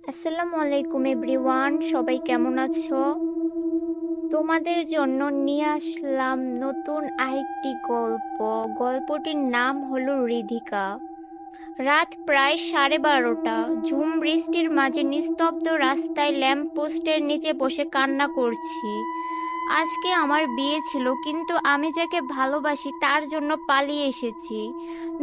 আসসালামু আলাইকুম এভরিওয়ান, সবাই কেমন আছো? তোমাদের জন্য নিয়ে আসলাম নতুন আরেকটি গল্প। গল্পটির নাম হলো রিধিকা। রাত প্রায় 12:30। ঝুম বৃষ্টির মাঝে নিস্তব্ধ রাস্তায় ল্যাম্পপোস্টের নিচে বসে কান্না করছি। আজকে আমার বিয়ে ছিল, কিন্তু আমি যাকে ভালোবাসি তার জন্য পালিয়ে এসেছি।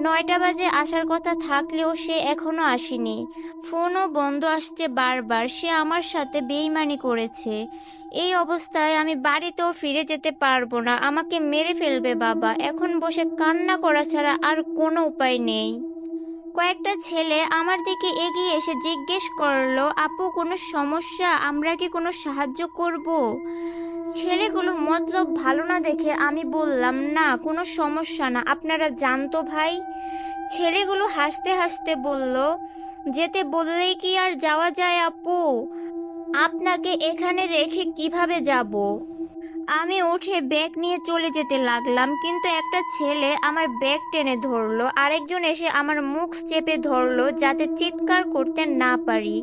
9টা বাজে আসার কথা থাকলেও সে এখনো আসেনি। ফোনও বন্ধ আসছে বারবার। সে আমার সাথে বেইমানি করেছে। এই অবস্থায় আমি বাড়িতেও ফিরে যেতে পারবো না। আমাকে মেরে ফেলবে বাবা। এখন বসে কান্না করা ছাড়া আর কোনো উপায় নেই। কয়েকটা ছেলে আমার দিকে এগিয়ে এসে জিজ্ঞেস করলো, আপু কোনো সমস্যা? আমরা কি কোনো সাহায্য করব? ছেলেগুলোর মতলব ভালো না দেখে আমি বললাম, না কোনো সমস্যা না, আপনারা জানতো ভাই। ছেলেগুলো হাসতে হাসতে বলল, যেতে বললেই কি আর যাওয়া যায় আপু? আপনাকে এখানে রেখে কিভাবে যাব? আমি উঠে ব্যাগ নিয়ে চলে যেতে লাগলাম, কিন্তু একটা ছেলে আমার ব্যাগ টেনে ধরলো। আরেকজন এসে আমার মুখ চেপে ধরলো যাতে চিৎকার করতে না পারি।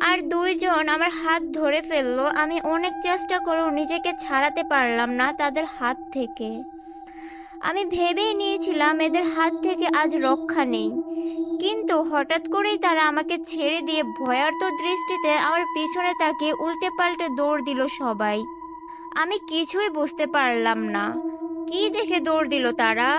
আর দুইজন আমার হাত ধরে ফেললো। আমি অনেক চেষ্টা করেও নিজেকে ছাড়াতে পারলাম না তাদের হাত থেকে। আমি ভেবেই নিয়েছিলাম এদের হাত থেকে আজ রক্ষা নেই, কিন্তু হঠাৎ করেই তারা আমাকে ছেড়ে দিয়ে ভয়ার্ত দৃষ্টিতে আমার পিছনে তাকিয়ে উল্টে পাল্টে দৌড় দিল সবাই। আমি কিছুই বুঝতে পারলাম না, কি দেখে দৌড় দিল তারা।